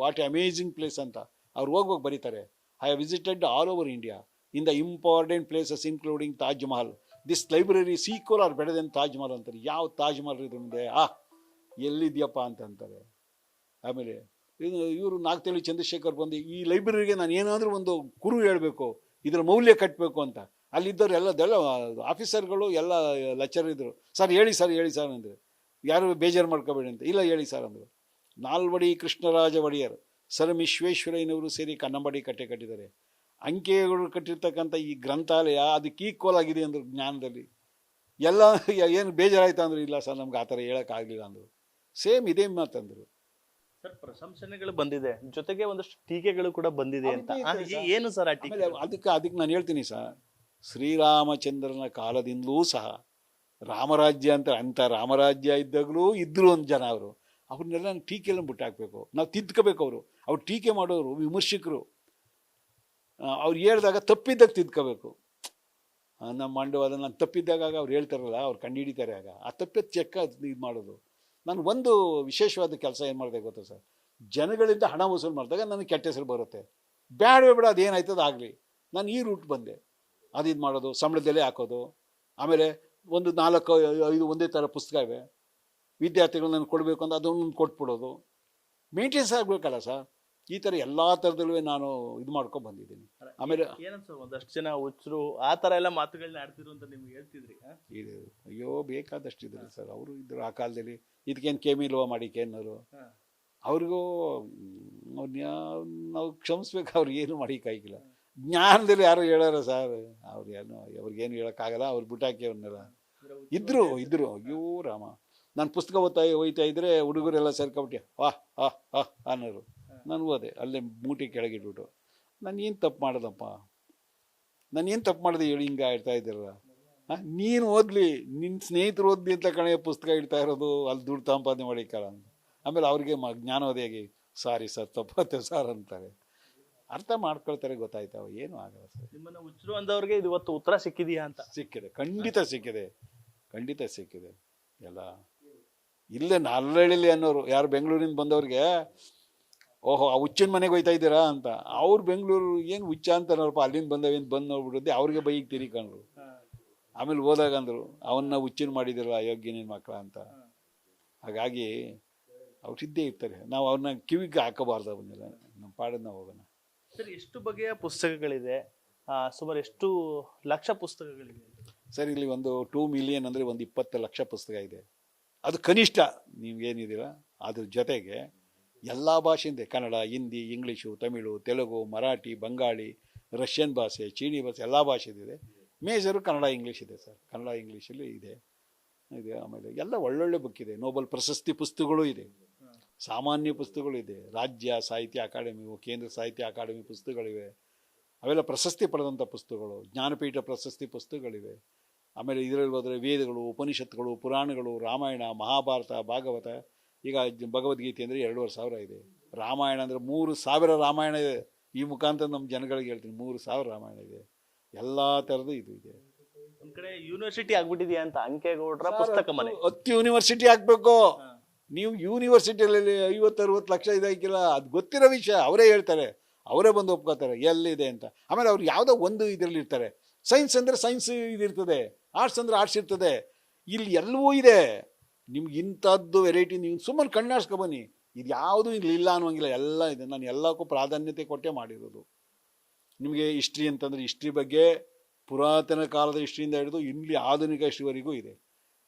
ವಾಟ್ ಅಮೇಝಿಂಗ್ ಪ್ಲೇಸ್ ಅಂತ. ಅವ್ರು ಹೋಗ್ಬೇಕು ಬರೀತಾರೆ, I have visited all over India in the important places including Taj Mahal. This library sequel are better than Taj Mahal ಅಂತಾರೆ. ಯಾವ ತಾಜ್ ಮಹಲ್ ಇದ್ರ ಮುಂದೆ ಎಲ್ಲಿದ್ಯಪ್ಪ ಅಂತಂತಾರೆ. ಆಮೇಲೆ ಇವರು ನಾಗತಳಿ ಚಂದ್ರಶೇಖರ್ ಬಂದು ಈ ಲೈಬ್ರರಿಗೆ ನಾನು ಏನಾದರೂ ಒಂದು ಕುರು ಹೇಳಬೇಕು, ಇದರ ಮೌಲ್ಯ ಕಟ್ಟಬೇಕು ಅಂತ. ಅಲ್ಲಿದ್ದವ್ರು ಎಲ್ಲ ಆಫೀಸರ್ಗಳು ಎಲ್ಲ ಲೆಕ್ಚರ್ ಇದ್ದರು. ಸರ್ ಹೇಳಿ ಸರ್ ಅಂದರೆ, ಯಾರು ಬೇಜಾರು ಮಾಡ್ಕೋಬೇಡಿ ಅಂತ. ಇಲ್ಲ ಹೇಳಿ ಸರ್ ಅಂದರು. ನಾಲ್ವಡಿ ಕೃಷ್ಣರಾಜ ಒಡೆಯರ್, ಸರ್ ವಿಶ್ವೇಶ್ವರಯ್ಯನವರು ಸೇರಿ ಕನ್ನಂಬಾಡಿ ಕಟ್ಟಿದ್ದಾರೆ. ಅಂಕೆಗಳು ಕಟ್ಟಿರ್ತಕ್ಕಂಥ ಈ ಗ್ರಂಥಾಲಯ ಅದಕ್ಕೆ ಈಕ್ವಲ್ ಆಗಿದೆ ಅಂದರು ಜ್ಞಾನದಲ್ಲಿ. ಎಲ್ಲ ಏನು ಬೇಜಾರಾಯ್ತು ಅಂದರು. ಇಲ್ಲ ಸರ್, ನಮ್ಗೆ ಆ ಥರ ಹೇಳೋಕ್ಕಾಗಲಿಲ್ಲ ಅಂದರು. ಸೇಮ್ ಇದೇ ಮಾತಂದರು. ಸರ್, ಪ್ರಶಂಸನೆಗಳು ಬಂದಿದೆ, ಜೊತೆಗೆ ಒಂದಷ್ಟು ಟೀಕೆಗಳು ಕೂಡ ಬಂದಿದೆ ಅಂತ. ಏನು ಸರ್ ಆ ಟೀಕೆ? ಅದಕ್ಕೆ ನಾನು ಹೇಳ್ತೀನಿ ಸರ್, ಶ್ರೀರಾಮಚಂದ್ರನ ಕಾಲದಿಂದಲೂ ಸಹ ರಾಮರಾಜ್ಯ ಅಂತ ರಾಮರಾಜ್ಯ ಇದ್ದಾಗಲೂ ಇದ್ದರು ಒಂದು ಜನ. ಅವ್ರನ್ನೆಲ್ಲ ಟೀಕೆಲ್ಲ ಬಿಟ್ಟಾಕಬೇಕು, ನಾವು ತಿದ್ಕೋಬೇಕು. ಅವ್ರು ಟೀಕೆ ಮಾಡೋರು ವಿಮರ್ಶಕರು. ಅವ್ರು ಹೇಳಿದಾಗ ತಪ್ಪಿದ್ದಾಗ ತಿದ್ಕೋಬೇಕು. ನಮ್ಮ ಮಂಡವಾದ ನಾನು ತಪ್ಪಿದ್ದಾಗ ಅವ್ರು ಹೇಳ್ತಾರಲ್ಲ, ಅವ್ರು ಕಂಡುಹಿಡಿತಾರೆ. ಆಗ ಆ ತಪ್ಪಿದ ಚೆಕ್ ಇದು ಮಾಡೋದು. ನಾನು ಒಂದು ವಿಶೇಷವಾದ ಕೆಲಸ ಏನು ಮಾಡಿದೆ ಗೊತ್ತಾ ಸರ್, ಜನಗಳಿಂದ ಹಣ ವಸೂಲು ಮಾಡಿದಾಗ ನನಗೆ ಕೆಟ್ಟ ಹೆಸರು ಬರುತ್ತೆ. ಬೇಡವೇ ಬೇಡ, ಅದೇನಾಯ್ತದ ಆಗಲಿ, ನಾನು ಈ ರೂಟ್ ಬಂದೆ. ಅದು ಇದು ಮಾಡೋದು, ಸಂಬಳದಲ್ಲೇ ಹಾಕೋದು. ಆಮೇಲೆ ಒಂದು 4-5 ಒಂದೇ ಥರ ಪುಸ್ತಕ ಇವೆ, ವಿದ್ಯಾರ್ಥಿಗಳು ನನಗೆ ಕೊಡಬೇಕು ಅಂತ ಅದನ್ನು ಕೊಟ್ಬಿಡೋದು. Maintenance ಆಗಬೇಕಲ್ಲ sir. ಈ ಥರ ಎಲ್ಲ ಥರದಲ್ಲೂ ನಾನು ಇದು ಮಾಡ್ಕೊಂಡು ಬಂದಿದ್ದೀನಿ. ಆಮೇಲೆ ಏನಂತ ಒಂದಷ್ಟು ಜನ ಹುಚ್ಚರು ಆ ಥರ ಎಲ್ಲ ಮಾತುಗಳನ್ನ ಆಡ್ತಿರು ಅಂತ ನಿಮ್ಗೆ ಹೇಳ್ತಿದ್ರಿ? ಇದು ಅಯ್ಯೋ ಬೇಕಾದಷ್ಟು ಇದ್ರು ಸರ್, ಅವರು ಇದ್ರು ಆ ಕಾಲದಲ್ಲಿ. ಇದಕ್ಕೇನು ಕೇಮಿಲ್ವ ಮಾಡಿ ಕೇನರು, ಅವ್ರಿಗೂ ನಾವು ಕ್ಷಮಿಸ್ಬೇಕು, ಅವ್ರಿಗೆ ಏನು ಮಾಡೋಕ್ಕಾಗಿಲ್ಲ. ಜ್ಞಾನದಲ್ಲಿ ಯಾರು ಹೇಳಾರ ಸರ್, ಅವ್ರಿಗೇನು ಹೇಳೋಕ್ಕಾಗಲ್ಲ. ಅವ್ರು ಬಿಟ್ಟಾಕಿ ಅವ್ರನ್ನೆಲ್ಲ ಇದ್ರು. ಅಯ್ಯೋ ರಾಮ, ನಾನು ಪುಸ್ತಕ ಹೋಯ್ತಾ ಇದ್ರೆ ಹುಡುಗರೆಲ್ಲ ಸೇರ್ಕೊಬಿಟ್ಟು ವಾಹ್ ಅನ್ನೋರು. ನಾನು ಓದೆ ಅಲ್ಲೇ ಮೂಟೆ ಕೆಳಗಿಟ್ಬಿಟ್ಟು, ನಾನು ಏನು ತಪ್ಪು ಮಾಡೋದಪ್ಪ, ನಾನು ಏನು ತಪ್ಪು ಮಾಡಿದೆ ಹೇಳಿ, ಹಿಂಗೆ ಹೇಳ್ತಾ ಇದ್ದೀರಲ್ಲ. ನೀನು ಓದಲಿ, ನಿನ್ನ ಸ್ನೇಹಿತರು ಓದ್ಲಿ ಅಂತ ಕಣೆ ಪುಸ್ತಕ ಇಡ್ತಾ ಇರೋದು, ಅಲ್ಲಿ ದುಡ್ಡು ಸಂಪಾದನೆ ಮಾಡಿಕಲ್ಲ ಅಂತ. ಆಮೇಲೆ ಅವ್ರಿಗೆ ಜ್ಞಾನೋದಯಾಗಿ ಸಾರಿ ಸರ್ ತಪ್ಪತ್ತೆ ಸರ್ ಅಂತಾರೆ. ಅರ್ಥ ಮಾಡ್ಕೊಳ್ತಾರೆ, ಗೊತ್ತಾಯ್ತಾವ, ಏನು ಆಗಲ್ಲ ಸರ್. ನಿಮ್ಮನ್ನ ಹುಚ್ಚರು ಅಂದವ್ರಿಗೆ ಇದು ಇವತ್ತು ಉತ್ತರ ಸಿಕ್ಕಿದೆಯಾ ಅಂತ? ಸಿಕ್ಕಿದೆ, ಖಂಡಿತ ಸಿಕ್ಕಿದೆ. ಎಲ್ಲ ಇಲ್ಲೇ ನಲ್ಲಹಳ್ಳಿಲಿ ಅನ್ನೋರು ಯಾರು ಬೆಂಗಳೂರಿಂದ ಬಂದವ್ರಿಗೆ, ಓಹೋ ಆ ಹುಚ್ಚಿನ ಮನೆಗೆ ಹೋಯ್ತಾ ಇದ್ದೀರಾ ಅಂತ. ಅವ್ರು ಬೆಂಗಳೂರು ಏನು ಹುಚ್ಚ ಅಂತಾರಪ್ಪ, ಅಲ್ಲಿಂದ ಬಂದವೇನು ಬಂದು ನೋಡ್ಬಿಟ್ಟಿದ್ದೆ, ಅವ್ರಿಗೆ ಬೈಗೆ ತಿರಿಕೊಂಡ್ರು. ಆಮೇಲೆ ಹೋದಾಗ ಅಂದರು, ಅವನ್ನ ಹುಚ್ಚಿನ ಮಾಡಿದಿರಲ್ಲ ಅಯೋಗ್ಯ ನಿನ್ನ ಮಕ್ಕಳ ಅಂತ. ಹಾಗಾಗಿ ಅವ್ರು ಇದ್ದೇ ಇರ್ತಾರೆ, ನಾವು ಅವ್ರನ್ನ ಕಿವಿಗೆ ಹಾಕಬಾರ್ದು. ಅವನ್ನೆಲ್ಲ ನಮ್ಮ ಪಾಡನ್ನ ಹೋಗೋಣ. ಸರ್, ಎಷ್ಟು ಬಗೆಯ ಪುಸ್ತಕಗಳಿದೆ? ಸುಮಾರು ಎಷ್ಟು ಲಕ್ಷ ಪುಸ್ತಕಗಳಿದೆ ಸರ್? ಇಲ್ಲಿ ಒಂದು 2 ಮಿಲಿಯನ್ ಅಂದರೆ ಒಂದು 20 ಲಕ್ಷ ಪುಸ್ತಕ ಇದೆ. ಅದು ಕನಿಷ್ಠ ನಿಮ್ಗೇನಿದ್ದೀರ. ಅದ್ರ ಜೊತೆಗೆ ಎಲ್ಲ ಭಾಷೆಯಿಂದ, ಕನ್ನಡ, ಹಿಂದಿ, ಇಂಗ್ಲೀಷು, ತಮಿಳು, ತೆಲುಗು, ಮರಾಠಿ, ಬಂಗಾಳಿ, ರಷ್ಯನ್ ಭಾಷೆ, ಚೀನಿ ಭಾಷೆ, ಎಲ್ಲ ಭಾಷೆ ಇದೆ. ಮೇಜರು ಕನ್ನಡ ಇಂಗ್ಲೀಷ್ ಇದೆ ಸರ್, ಕನ್ನಡ ಇಂಗ್ಲೀಷಲ್ಲಿ ಇದೆ. ಆಮೇಲೆ ಎಲ್ಲ ಒಳ್ಳೊಳ್ಳೆ ಬುಕ್ ಇದೆ. ನೋಬೆಲ್ ಪ್ರಶಸ್ತಿ ಪುಸ್ತಕಗಳು ಇದೆ, ಸಾಮಾನ್ಯ ಪುಸ್ತಕಗಳು ಇದೆ, ರಾಜ್ಯ ಸಾಹಿತ್ಯ ಅಕಾಡೆಮಿ, ಕೇಂದ್ರ ಸಾಹಿತ್ಯ ಅಕಾಡೆಮಿ ಪುಸ್ತಕಗಳಿವೆ. ಅವೆಲ್ಲ ಪ್ರಶಸ್ತಿ ಪಡೆದಂಥ ಪುಸ್ತಕಗಳು, ಜ್ಞಾನಪೀಠ ಪ್ರಶಸ್ತಿ ಪುಸ್ತಕಗಳಿವೆ. ಆಮೇಲೆ ಇದರಲ್ಲಿ ಹೋದರೆ ವೇದಗಳು, ಉಪನಿಷತ್ತುಗಳು, ಪುರಾಣಗಳು, ರಾಮಾಯಣ, ಮಹಾಭಾರತ, ಭಾಗವತ. ಈಗ ಭಗವದ್ಗೀತೆ ಅಂದರೆ 2,500 ಇದೆ. ರಾಮಾಯಣ ಅಂದರೆ 3,000 ರಾಮಾಯಣ ಇದೆ. ಈ ಮುಖಾಂತರ ನಮ್ಮ ಜನಗಳಿಗೆ ಹೇಳ್ತೀನಿ, 3,000 ರಾಮಾಯಣ ಇದೆ. ಎಲ್ಲ ಥರದ್ದು ಇದು ಇದೆ. ಒಂದ್ ಕಡೆ ಯೂನಿವರ್ಸಿಟಿ ಆಗ್ಬಿಟ್ಟಿದೆಯಾ ಅಂತ ಅಂಕೇಗೌಡರ ಪುಸ್ತಕ ಮನೆ. 10 ಯೂನಿವರ್ಸಿಟಿ ಹಾಕ್ಬೇಕು. ನೀವು ಯೂನಿವರ್ಸಿಟಿಯಲ್ಲಿ 50-60 ಲಕ್ಷ ಇದಾಕಿಲ್ಲ, ಅದು ಗೊತ್ತಿರೋ ವಿಷಯ. ಅವರೇ ಹೇಳ್ತಾರೆ, ಅವರೇ ಬಂದು ಒಪ್ಕೋತಾರೆ ಎಲ್ಲಿದೆ ಅಂತ. ಆಮೇಲೆ ಅವ್ರು ಯಾವುದೋ ಒಂದು ಇದರಲ್ಲಿ ಇರ್ತಾರೆ. ಸೈನ್ಸ್ ಅಂದರೆ ಸೈನ್ಸ್ ಇದಿರ್ತದೆ, ಆರ್ಟ್ಸ್ ಅಂದರೆ ಆರ್ಟ್ಸ್ ಇರ್ತದೆ. ಇಲ್ಲಿ ಎಲ್ಲವೂ ಇದೆ. ನಿಮ್ಗೆ ಇಂಥದ್ದು ವೆರೈಟಿ ನೀವು ಸುಮ್ಮನೆ ಕಣ್ಣಾಡ್ಸ್ಕೊಬನ್ನಿ. ಇದು ಯಾವುದೂ ಇಲ್ಲಿ ಇಲ್ಲ ಅನ್ನೋಂಗಿಲ್ಲ, ಎಲ್ಲ ಇದೆ. ನಾನು ಎಲ್ಲಕ್ಕೂ ಪ್ರಾಧಾನ್ಯತೆ ಕೊಟ್ಟೆ ಮಾಡಿರೋದು. ನಿಮಗೆ ಹಿಸ್ಟ್ರಿ ಅಂತಂದರೆ ಹಿಸ್ಟ್ರಿ ಬಗ್ಗೆ ಪುರಾತನ ಕಾಲದ ಹಿಸ್ಟ್ರಿಯಿಂದ ಹಿಡಿದು ಇಲ್ಲಿ ಆಧುನಿಕ ಹಿಸ್ಟ್ರಿವರೆಗೂ ಇದೆ.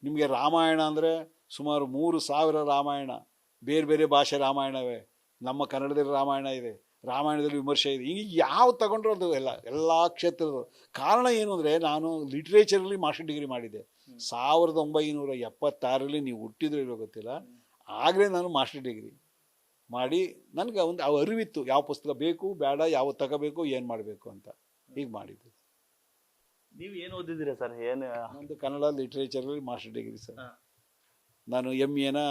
ನಿಮಗೆ ರಾಮಾಯಣ ಅಂದರೆ ಸುಮಾರು 3,000 ರಾಮಾಯಣ, ಬೇರೆ ಬೇರೆ ಭಾಷೆ ರಾಮಾಯಣವೇ. ನಮ್ಮ ಕನ್ನಡದಲ್ಲಿ ರಾಮಾಯಣ ಇದೆ, ರಾಮಾಯಣದಲ್ಲಿ ವಿಮರ್ಶೆ ಇದೆ. ಈಗ ಯಾವ ತಗೊಂಡ್ರು ಅದು ಎಲ್ಲ ಕ್ಷೇತ್ರದ. ಕಾರಣ ಏನು ಅಂದರೆ, ನಾನು ಲಿಟ್ರೇಚರಲ್ಲಿ ಮಾಸ್ಟರ್ ಡಿಗ್ರಿ ಮಾಡಿದ್ದೆ 1976ರಲ್ಲಿ. ನೀವು ಹುಟ್ಟಿದ್ರೆ ಇರೋ ಗೊತ್ತಿಲ್ಲ, ಆಗಲೇ ನಾನು ಮಾಸ್ಟರ್ ಡಿಗ್ರಿ ಮಾಡಿ ನನಗೆ ಒಂದು ಅರಿವಿತ್ತು, ಯಾವ ಪುಸ್ತಕ ಬೇಕು ಬೇಡ, ಯಾವ ತಗೋಬೇಕು, ಏನು ಮಾಡಬೇಕು ಅಂತ. ಹೀಗೆ ಮಾಡಿದ್ದು. ನೀವು ಏನು ಓದಿದ್ದೀರಾ ಸರ್? ಏನು? ನಂದು ಕನ್ನಡ ಲಿಟ್ರೇಚರಲ್ಲಿ ಮಾಸ್ಟರ್ ಡಿಗ್ರಿ ಸರ್. ನಾನು MA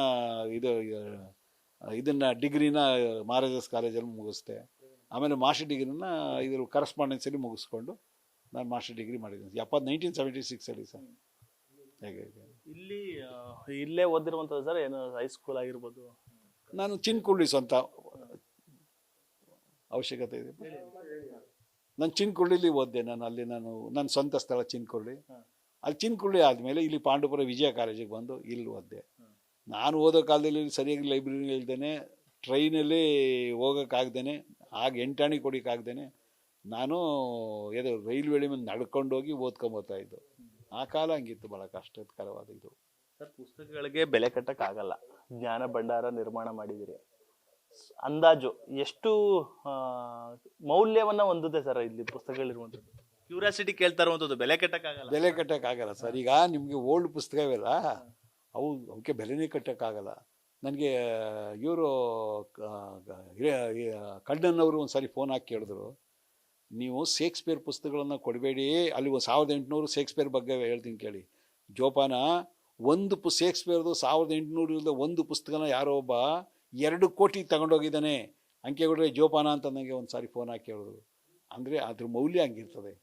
ಇದನ್ನು ಡಿಗ್ರಿನ ಮಹಾರಾಜಾಸ್ ಕಾಲೇಜಲ್ಲಿ ಮುಗಿಸ್ದೆ. ಆಮೇಲೆ ಮಾಸ್ಟರ್ ಡಿಗ್ರಿನ ಇದ್ರ ಕರೆಸ್ಪಾಂಡೆನ್ಸಲ್ಲಿ ಮುಗಿಸ್ಕೊಂಡು ನಾನು ಮಾಸ್ಟರ್ ಡಿಗ್ರಿ ಮಾಡಿದ್ದೀನಿ 1976ಅಲ್ಲಿ ಸರ್. ಹೇಗೆ ಇಲ್ಲೇ ಓದಿರುವಂಥದ್ದು ಸರ್? ಏನು ಹೈಸ್ಕೂಲ್ ಆಗಿರ್ಬೋದು? ನಾನು ಚಿನ್ಕುಳ್ಳಿ ಸ್ವಂತ ಅವಶ್ಯಕತೆ ಇದೆ. ನಾನು ಚಿನ್ಕುಳ್ಳಿಲಿ ಓದಿದೆ. ನನ್ನ ಸ್ವಂತ ಸ್ಥಳ ಚಿನ್ಕುಳ್ಳಿ. ಅಲ್ಲಿ ಚಿನ್ಕುಳ್ಳಿ ಆದಮೇಲೆ ಇಲ್ಲಿ ಪಾಂಡುಪುರ ವಿಜಯ ಕಾಲೇಜಿಗೆ ಬಂದು ಇಲ್ಲಿ ಓದಿದೆ. ನಾನು ಓದೋ ಕಾಲದಲ್ಲಿ ಸರಿಯಾಗಿ ಲೈಬ್ರರಿ ಇಲ್ದೇನೆ, ಟ್ರೈನಲ್ಲಿ ಹೋಗೋಕ್ಕಾಗ್ದೇನೆ, ಆಗ 8 ಆಣೆ ಕೊಡೋಕ್ಕಾಗ್ದೇನೆ ನಾನು ರೈಲ್ವೆ ಮೇಲೆ ನಡ್ಕೊಂಡೋಗಿ ಓದ್ಕೊಂಬೋಗ್ತಾ ಇದ್ದು. ಆ ಕಾಲ ಹಂಗಿತ್ತು, ಭಾಳ ಕಷ್ಟಕರವಾದ ಇದು. ಸರ್, ಪುಸ್ತಕಗಳಿಗೆ ಬೆಲೆ ಕಟ್ಟಕ್ಕಾಗಲ್ಲ. ಜ್ಞಾನ ಭಂಡಾರ ನಿರ್ಮಾಣ ಮಾಡಿದಿರಿ. ಅಂದಾಜು ಎಷ್ಟು ಮೌಲ್ಯವನ್ನ ಹೊಂದಿದೆ ಸರ್ ಇಲ್ಲಿ ಪುಸ್ತಕಗಳಿರುವಂಥದ್ದು? ಕ್ಯೂರಿಯಾಸಿಟಿ ಕೇಳ್ತಾ ಇರುವಂಥದ್ದು. ಬೆಲೆ ಕಟ್ಟಕ್ಕಾಗಲ್ಲ ಸರ್. ಈಗ ನಿಮಗೆ ಓಲ್ಡ್ ಪುಸ್ತಕವೆಲ್ಲ ಅವಕ್ಕೆ ಬೆಲೆನೇ ಕಟ್ಟಕ್ಕಾಗಲ್ಲ. ನನಗೆ ಇವರು ಕಣ್ಣನವರು ಒಂದು ಸಾರಿ ಫೋನ್ ಹಾಕಿ ಕೇಳಿದ್ರು, ನೀವು ಶೇಕ್ಸ್ಪಿಯರ್ ಪುಸ್ತಕಗಳನ್ನು ಕೊಡಬೇಡಿ, ಅಲ್ಲಿ 1800 ಶೇಕ್ಸ್ಪಿಯರ್ ಬಗ್ಗೆ ಹೇಳ್ತೀನಿ ಕೇಳಿ. ಜೋಪಾನ ಒಂದು ಶೇಕ್ಸ್ಪಿಯರ್ದು 1800 ಒಂದು ಪುಸ್ತಕನ ಯಾರೋ ಒಬ್ಬ 2 ಕೋಟಿ ತಗೊಂಡೋಗಿದ್ದಾನೆ, ಅಂಕೆಗೌಡ್ರೆ ಜೋಪಾನ ಅಂತ ನನಗೆ ಒಂದು ಸಾರಿ ಫೋನ್ ಹಾಕಿ ಹೇಳಿದ್ರು. ಅಂದರೆ ಅದ್ರ ಮೌಲ್ಯ ಹಂಗಿರ್ತದೆ.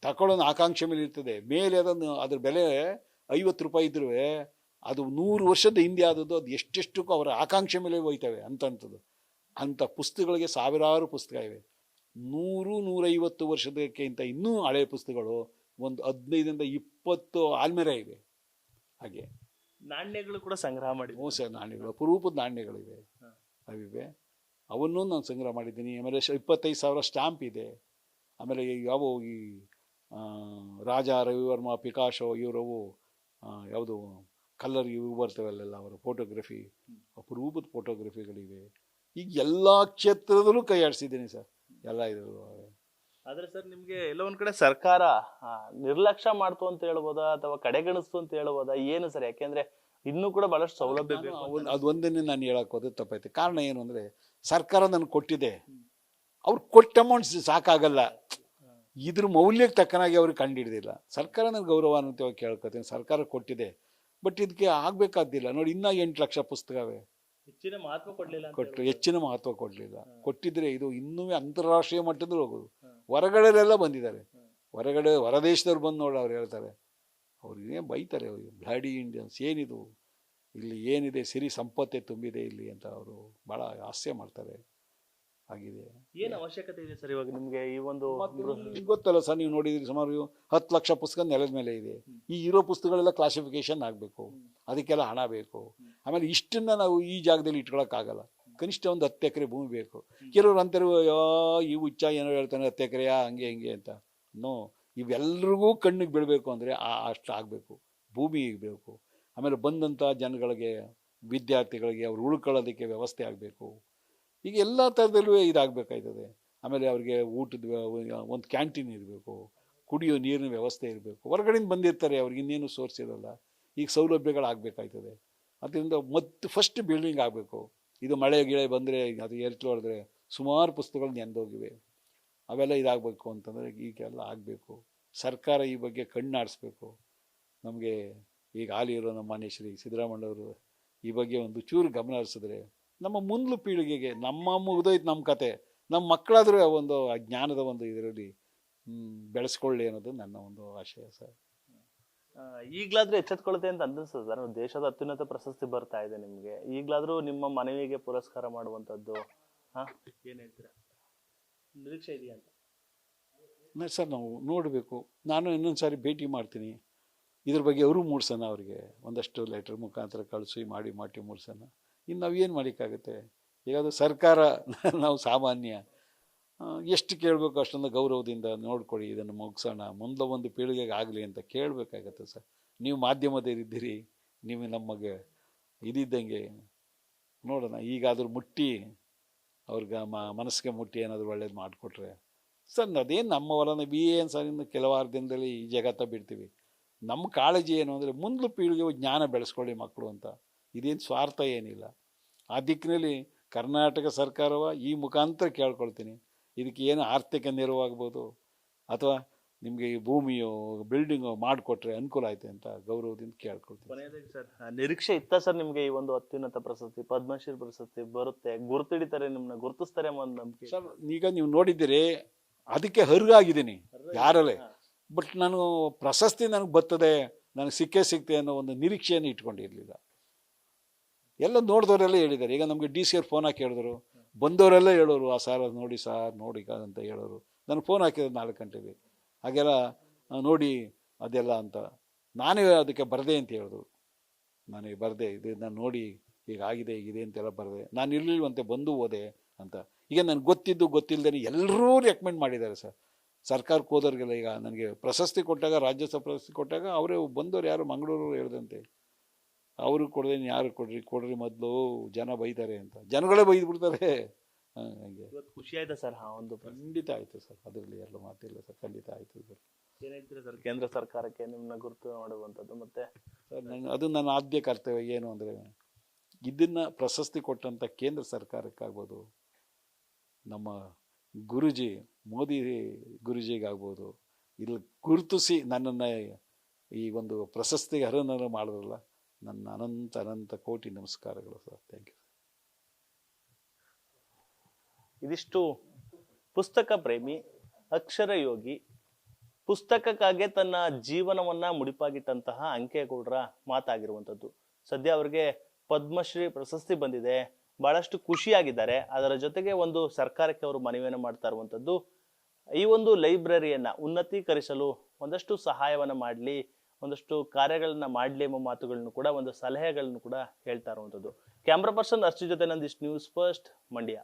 ತಗೊಳ್ಳೋದು ಆಕಾಂಕ್ಷೆ ಮೇಲೆ ಇರ್ತದೆ. ಮೇಲೆ ಅದನ್ನು ಅದ್ರ ಬೆಲೆ 50 ರೂಪಾಯಿ ಇದ್ರೂ ಅದು 100 ವರ್ಷದ ಹಿಂದೆ ಆದದ್ದು, ಅದು ಎಷ್ಟೆಷ್ಟಕ್ಕೂ ಅವರ ಆಕಾಂಕ್ಷೆ ಮೇಲೆ ಹೋಯ್ತವೆ ಅಂಥದ್ದು. ಅಂಥ ಪುಸ್ತಕಗಳಿಗೆ ಸಾವಿರಾರು ಪುಸ್ತಕ ಇವೆ. 100-150 ವರ್ಷದಕ್ಕಿಂತ ಇನ್ನೂ ಹಳೆಯ ಪುಸ್ತಕಗಳು ಒಂದು 15ರಿಂದ 20 ಆಲ್ಮೇಲೆ ಇವೆ. ಹಾಗೆ ನಾಣ್ಯಗಳು ಕೂಡ ಸಂಗ್ರಹ ಮಾಡಿ. ಮೋಸ ನಾಣ್ಯಗಳು, ಅಪರೂಪದ ನಾಣ್ಯಗಳಿವೆ, ಅವಿವೆ. ಅವನ್ನೂ ನಾನು ಸಂಗ್ರಹ ಮಾಡಿದ್ದೀನಿ. ಆಮೇಲೆ 25,000 ಸ್ಟ್ಯಾಂಪ್ ಇದೆ. ಆಮೇಲೆ ಯಾವ ಈ ರಾಜ ರವಿವರ್ಮ, ಪಿಕಾಶೋ ಇವರವು ಯಾವುದು ಕಲ್ಲರ್ ಇವು ಬರ್ತವಲ್ಲೆಲ್ಲ ಅವರ ಫೋಟೋಗ್ರಫಿ, ಅಪರೂಪದ ಫೋಟೋಗ್ರಫಿಗಳಿವೆ. ಈಗ ಎಲ್ಲ ಕ್ಷೇತ್ರದಲ್ಲೂ ಕೈ ಆಡಿಸಿದ್ದೀನಿ ಸರ್, ಎಲ್ಲ ಇದು. ಆದ್ರೆ ಸರ್ ನಿಮ್ಗೆ ಎಲ್ಲ ಒಂದ್ ಕಡೆ ಸರ್ಕಾರ ನಿರ್ಲಕ್ಷ್ಯ ಮಾಡ್ತು ಅಂತ ಹೇಳ್ಬೋದಾ ಅಥವಾ ಕಡೆಗಣಿಸ್ತು ಅಂತ ಹೇಳ್ಬೋದಾ, ಏನು ಸರ್? ಯಾಕೆಂದ್ರೆ ಇನ್ನೂ ಕೂಡ ಬಹಳಷ್ಟು ಸೌಲಭ್ಯ ಬೇಕು. ಅದು ಒಂದನ್ನೇ ನಾನು ಹೇಳಕ್ ಹೋದ್ರೆ ತಪ್ಪೈತೆ. ಕಾರಣ ಏನು ಅಂದ್ರೆ, ಸರ್ಕಾರ ನನಗೆ ಕೊಟ್ಟಿದೆ, ಅವ್ರು ಕೊಟ್ಟ ಅಮೌಂಟ್ಸ್ ಸಾಕಾಗಲ್ಲ, ಇದ್ರ ಮೌಲ್ಯಕ್ಕೆ ತಕ್ಕನಾಗಿ ಅವ್ರಿಗೆ ಕಂಡುಹಿಡಿದಿಲ್ಲ. ಸರ್ಕಾರ ನನಗೆ ಗೌರವಾನ್ವಿತವಾಗಿ ಕೇಳ್ಕೊತೀನಿ, ಸರ್ಕಾರ ಕೊಟ್ಟಿದೆ, ಬಟ್ ಇದಕ್ಕೆ ಆಗ್ಬೇಕಾದ್ದಿಲ್ಲ. ನೋಡಿ, ಇನ್ನೂ 8 ಲಕ್ಷ ಪುಸ್ತಕವೇ, ಹೆಚ್ಚಿನ ಮಹತ್ವ ಕೊಡ್ಲಿಲ್ಲ, ಹೆಚ್ಚಿನ ಮಹತ್ವ ಕೊಡ್ಲಿಲ್ಲ. ಕೊಟ್ಟಿದ್ರೆ ಇದು ಇನ್ನೂ ಅಂತಾರಾಷ್ಟ್ರೀಯ ಮಟ್ಟದಲ್ಲಿ ಹೋಗೋದು. ಹೊರಗಡೆಲ್ಲ ಬಂದಿದ್ದಾರೆ, ಹೊರದೇಶದವ್ರು ಬಂದು ನೋಡಿ ಅವ್ರು ಹೇಳ್ತಾರೆ, ಅವ್ರಿಗೆ ಬೈತಾರೆ, ಅವ್ರಿಗೆ ಬ್ಲಾಡಿ ಇಂಡಿಯನ್ಸ್ ಏನಿದು, ಇಲ್ಲಿ ಏನಿದೆ ಸಿರಿ ಸಂಪತ್ತೇ ತುಂಬಿದೆ ಇಲ್ಲಿ ಅಂತ ಅವರು ಭಾಳ ಹಾಸ್ಯ ಮಾಡ್ತಾರೆ. ಆಗಿದೆ. ಏನು ಅವಶ್ಯಕತೆ ಇದೆ ಸರ್ ಇವಾಗ ನಿಮ್ಗೆ ಈ ಒಂದು? ಗೊತ್ತಲ್ಲ ಸರ್, ನೀವು ನೋಡಿದ್ರಿ ಸುಮಾರು 10 ಲಕ್ಷ ಪುಸ್ತಕ ನೆಲದ ಮೇಲೆ ಇದೆ. ಈ ಇರೋ ಪುಸ್ತಕಗಳೆಲ್ಲ ಕ್ಲಾಸಿಫಿಕೇಶನ್ ಆಗಬೇಕು, ಅದಕ್ಕೆಲ್ಲ ಹಣ ಬೇಕು. ಆಮೇಲೆ ಇಷ್ಟನ್ನ ನಾವು ಈ ಜಾಗದಲ್ಲಿ ಇಟ್ಕೊಳಕ್ಕಾಗಲ್ಲ, ಕನಿಷ್ಠ ಒಂದು 10 ಎಕರೆ ಭೂಮಿ ಬೇಕು. ಕೆಲವರು ಅಂತಾರೆ, ಈ ಹುಚ್ಚ ಏನೋ ಹೇಳ್ತಾನೆ 10 ಎಕರೆಯಾ ಹಂಗೆ ಹಿಂಗೆ ಅಂತ. ನೋ, ಇವೆಲ್ರಿಗೂ ಕಣ್ಣಿಗೆ ಬೀಳಬೇಕು ಅಂದರೆ ಅಷ್ಟು ಆಗಬೇಕು, ಭೂಮಿ ಬೇಕು. ಆಮೇಲೆ ಬಂದಂಥ ಜನಗಳಿಗೆ, ವಿದ್ಯಾರ್ಥಿಗಳಿಗೆ ಅವ್ರು ಉಳ್ಕೊಳ್ಳೋದಕ್ಕೆ ವ್ಯವಸ್ಥೆ ಆಗಬೇಕು. ಈಗ ಎಲ್ಲ ಥರದಲ್ಲೂ ಇದಾಗಬೇಕಾಯ್ತದೆ. ಆಮೇಲೆ ಅವ್ರಿಗೆ ಊಟದ ಒಂದು ಕ್ಯಾಂಟೀನ್ ಇರಬೇಕು, ಕುಡಿಯೋ ನೀರಿನ ವ್ಯವಸ್ಥೆ ಇರಬೇಕು. ಹೊರಗಡೆಯಿಂದ ಬಂದಿರ್ತಾರೆ, ಅವ್ರಿಗೆ ಇನ್ನೇನು ಸೋರ್ಸ್ ಇರೋಲ್ಲ. ಈಗ ಸೌಲಭ್ಯಗಳಾಗಬೇಕಾಯ್ತದೆ. ಅದರಿಂದ ಮತ್ತು ಫಸ್ಟ್ ಬಿಲ್ಡಿಂಗ್ ಆಗಬೇಕು. ಇದು ಮಳೆ ಗಿಳೆ ಬಂದರೆ, ಅದು ಏರ್ತು ಹೊಡೆದ್ರೆ ಸುಮಾರು ಪುಸ್ತಕಗಳು ನೆಂದೋಗಿವೆ. ಅವೆಲ್ಲ ಇದಾಗಬೇಕು ಅಂತಂದರೆ ಈಗೆಲ್ಲ ಆಗಬೇಕು. ಸರ್ಕಾರ ಈ ಬಗ್ಗೆ ಕಣ್ಣಾಡಿಸ್ಬೇಕು. ನಮಗೆ ಈಗ ಹಾಲಿ ಇರೋ ನಮ್ಮ ಮಾನ್ಯ ಶ್ರೀ ಸಿದ್ದರಾಮಯ್ಯವರು ಈ ಬಗ್ಗೆ ಒಂದು ಚೂರು ಗಮನ ಹರಿಸಿದ್ರೆ, ನಮ್ಮ ಮುಂದ್ಲು ಪೀಳಿಗೆಗೆ, ನಮ್ಮ ಮುಗ್ದೋಯ್ತು ನಮ್ಮ ಕತೆ, ನಮ್ಮ ಮಕ್ಕಳಾದರೂ ಒಂದು ಜ್ಞಾನದ ಒಂದು ಇದರಲ್ಲಿ ಬೆಳೆಸ್ಕೊಳ್ಳಿ ಅನ್ನೋದು ನನ್ನ ಒಂದು ಆಶಯ ಸರ್. ಈಗಲಾದ್ರೂ ಎಚ್ಚೆತ್ಕೊಳುತ್ತೆ ಅಂತ ಅನ್ಸುತ್ತೆ ಸರ್. ದೇಶದ ಅತ್ಯುನ್ನತ ಪ್ರಶಸ್ತಿ ಬರ್ತಾ ಇದೆ ನಿಮ್ಗೆ, ಈಗಲಾದ್ರೂ ನಿಮ್ಮ ಮನವಿಗೆ ಪುರಸ್ಕಾರ ಮಾಡುವಂಥದ್ದು ಏನ್ ಹೇಳ್ತೀರಾ? ನಿರೀಕ್ಷೆ ಇದೆಯಾ ಅಂತ ಸರ್? ನಾವು ನೋಡಬೇಕು. ನಾನು ಇನ್ನೊಂದು ಸಾರಿ ಭೇಟಿ ಮಾಡ್ತೀನಿ, ಇದ್ರ ಬಗ್ಗೆ ಅವರು ಮೂಡ್ಸೋಣ, ಅವ್ರಿಗೆ ಒಂದಷ್ಟು ಲೆಟರ್ ಮುಖಾಂತರ ಕಳಿಸಿ ಮಾಡಿ ಮೂಡ್ಸೋಣ. ಇನ್ನು ನಾವೇನು ಮಾಡೋಕ್ಕಾಗುತ್ತೆ? ಈಗ ಅದು ಸರ್ಕಾರ, ನಾವು ಸಾಮಾನ್ಯ ಎಷ್ಟು ಕೇಳಬೇಕು ಅಷ್ಟೊಂದು ಗೌರವದಿಂದ ನೋಡ್ಕೊಡಿ, ಇದನ್ನು ಮುಗಿಸೋಣ, ಮುಂದೆ ಒಂದು ಪೀಳಿಗೆಗೆ ಆಗಲಿ ಅಂತ ಕೇಳಬೇಕಾಗತ್ತೆ ಸರ್. ನೀವು ಮಾಧ್ಯಮದಲ್ಲಿದ್ದೀರಿ, ನೀವು ನಮಗೆ ಇದಿದ್ದಂಗೆ ನೋಡೋಣ. ಈಗಾದರೂ ಮುಟ್ಟಿ ಅವ್ರಿಗೆ ಮನಸ್ಸಿಗೆ ಮುಟ್ಟಿ ಏನಾದರೂ ಒಳ್ಳೇದು ಮಾಡಿಕೊಟ್ರೆ ಸರ್, ಅದೇನು ನಮ್ಮ ಹೊಲನ ಏನು ಸರ್, ಇನ್ನು ಕೆಲವಾರು ದಿನದಲ್ಲಿ ಈ ಜಗತ್ತ ಬಿಡ್ತೀವಿ. ನಮ್ಮ ಕಾಳಜಿ ಏನು ಅಂದರೆ, ಮುಂದೆ ಪೀಳಿಗೆ ಜ್ಞಾನ ಬೆಳೆಸ್ಕೊಳ್ಳಿ ಮಕ್ಕಳು ಅಂತ. ಇದೇನು ಸ್ವಾರ್ಥ ಏನಿಲ್ಲ. ಆ ದಿಕ್ಕಿನಲ್ಲಿ ಕರ್ನಾಟಕ ಸರ್ಕಾರವ ಈ ಮುಖಾಂತರ ಕೇಳ್ಕೊಳ್ತೀನಿ, ಇದಕ್ಕೆ ಏನು ಆರ್ಥಿಕ ನೆರವಾಗ್ಬೋದು ಅಥವಾ ನಿಮಗೆ ಈ ಭೂಮಿಯೋ ಬಿಲ್ಡಿಂಗೋ ಮಾಡಿಕೊಟ್ರೆ ಅನುಕೂಲ ಆಯ್ತು ಅಂತ ಗೌರವದಿಂದ ಕೇಳ್ಕೊಳ್ತೀನಿ. ಕೊನೆಯದಾಗಿ ಸರ್, ನಿರೀಕ್ಷೆ ಇತ್ತ ಸರ್ ನಿಮಗೆ ಈ ಒಂದು ಅತ್ಯುನ್ನತ ಪ್ರಶಸ್ತಿ, ಪದ್ಮಶ್ರೀ ಪ್ರಶಸ್ತಿ ಬರುತ್ತೆ, ಗುರುತಿಡಿತಾರೆ, ನಿಮ್ಮನ್ನ ಗುರುತಿಸ್ತಾರೆ ಅನ್ನೋ ನಂಬಿಕೆ ಸರ್? ಈಗ ನೀವು ನೋಡಿದ್ದೀರಿ, ಅದಕ್ಕೆ ಹರ್ಗಾಗಿದ್ದೀನಿ ಯಾರಲ್ಲೇ. ಬಟ್ ನಾನು ಪ್ರಶಸ್ತಿ ನನಗೆ ಬರ್ತದೆ, ನನಗೆ ಸಿಕ್ಕೇ ಅನ್ನೋ ಒಂದು ನಿರೀಕ್ಷೆಯನ್ನು ಇಟ್ಕೊಂಡಿರಲಿಲ್ಲ. ಎಲ್ಲ ನೋಡಿದವರೆಲ್ಲ ಹೇಳಿದ್ದಾರೆ. ಈಗ ನಮಗೆ ಡಿ ಸಿ ಅವ್ರು ಫೋನ್ ಹಾಕಿ ಹೇಳಿದ್ರು, ಬಂದವರೆಲ್ಲ ಹೇಳೋರು, ಆ ಸಾರ್ ಅದು ನೋಡಿ ಸಾರ್ ನೋಡಿ ಅಂತ ಹೇಳೋರು. ನನಗೆ ಫೋನ್ ಹಾಕಿದ್ರು 4 ಗಂಟೆಗೆ, ಹಾಗೆಲ್ಲ ನೋಡಿ ಅದೆಲ್ಲ ಅಂತ. ನಾನೇ ಅದಕ್ಕೆ ಬರದೆ ಅಂತ ಹೇಳಿದ್ರು. ನನಗೆ ಬರದೆ, ಇದು ನಾನು ನೋಡಿ ಹೀಗಾಗಿದೆ ಹೀಗಿದೆ ಅಂತೆಲ್ಲ ಬರದೆ, ನಾನು ಇರಲಿಲ್ವಂತೆ ಬಂದು ಹೋದೆ ಅಂತ. ಈಗ ನನಗೆ ಗೊತ್ತಿಲ್ಲದೇ ಎಲ್ಲರೂ ರೆಕಮೆಂಡ್ ಮಾಡಿದ್ದಾರೆ ಸರ್. ಸರ್ಕಾರಕ್ಕೆ ಹೋದವ್ರಿಗೆಲ್ಲ ಈಗ ನನಗೆ ಪ್ರಶಸ್ತಿ ಕೊಟ್ಟಾಗ, ರಾಜ್ಯೋತ್ಸವ ಪ್ರಶಸ್ತಿ ಕೊಟ್ಟಾಗ ಅವರೇ ಬಂದವರು ಯಾರು ಮಂಗಳೂರು ಹೇಳ್ದಂತೆ, ಅವರು ಕೊಡದೆ ಯಾರು ಕೊಡ್ರಿ ಮೊದಲು ಜನ ಬೈತಾರೆ ಅಂತ. ಜನಗಳೇ ಬೈದ್ಬಿಡ್ತಾರೆ. ಹಂಗೆ ಖುಷಿ ಆಯ್ತಾ ಸರ್? ಒಂದು ಖಂಡಿತ ಆಯಿತು ಸರ್, ಅದರಲ್ಲಿ ಎಲ್ಲ ಮಾತಿಲ್ಲ ಸರ್, ಖಂಡಿತ ಆಯಿತು ಸರ್. ಏನು ಹೇಳ್ತೀರಾ ಸರ್ ಕೇಂದ್ರ ಸರ್ಕಾರಕ್ಕೆ ನಿಮ್ಮನ್ನ ಗುರುತು ಮಾಡುವಂಥದ್ದು? ಮತ್ತು ಸರ್, ಅದು ನನ್ನ ಆದ್ಯ ಕರ್ತವ್ಯ ಏನು ಅಂದರೆ, ಇದನ್ನು ಪ್ರಶಸ್ತಿ ಕೊಟ್ಟಂಥ ಕೇಂದ್ರ ಸರ್ಕಾರಕ್ಕಾಗ್ಬೋದು, ನಮ್ಮ ಗುರುಜಿ ಮೋದಿ ಗುರುಜಿಗಾಗ್ಬೋದು, ಇಲ್ಲಿ ಗುರುತಿಸಿ ನನ್ನನ್ನು ಈ ಒಂದು ಪ್ರಶಸ್ತಿಗೆ ಅರ್ಹನನ್ನು ಮಾಡಿದ್ರಲ್ಲ, ನನ್ನ ಅನಂತ ಕೋಟಿ ನಮಸ್ಕಾರಗಳು ಸರ್. Thank you. ಇದಿಷ್ಟು ಪುಸ್ತಕ ಪ್ರೇಮಿ, ಅಕ್ಷರ ಯೋಗಿ, ಪುಸ್ತಕಕ್ಕಾಗಿ ತನ್ನ ಜೀವನವನ್ನ ಮುಡಿಪಾಗಿಟ್ಟಂತಹ ಅಂಕೇಗೌಡರ ಮಾತಾಗಿರುವಂಥದ್ದು. ಸದ್ಯ ಅವರಿಗೆ ಪದ್ಮಶ್ರೀ ಪ್ರಶಸ್ತಿ ಬಂದಿದೆ, ಬಹಳಷ್ಟು ಖುಷಿಯಾಗಿದ್ದಾರೆ. ಅದರ ಜೊತೆಗೆ ಒಂದು ಸರ್ಕಾರಕ್ಕೆ ಅವರು ಮನವಿಯನ್ನು ಮಾಡ್ತಾ ಇರುವಂಥದ್ದು, ಈ ಒಂದು ಲೈಬ್ರರಿಯನ್ನ ಉನ್ನತೀಕರಿಸಲು ಒಂದಷ್ಟು ಸಹಾಯವನ್ನ ಮಾಡಲಿ, ಒಂದಷ್ಟು ಕಾರ್ಯಗಳನ್ನ ಮಾಡಲಿ ಎಂಬ ಮಾತುಗಳನ್ನು ಕೂಡ, ಒಂದು ಸಲಹೆಗಳನ್ನು ಕೂಡ ಹೇಳ್ತಾ ಇರುವಂಥದ್ದು. ಕ್ಯಾಮ್ರಾ ಪರ್ಸನ್ ಅರ್ಚಿ ಜೊತೆ ನಂದಿಶ್, ನ್ಯೂಸ್ ಫಸ್ಟ್, ಮಂಡ್ಯ.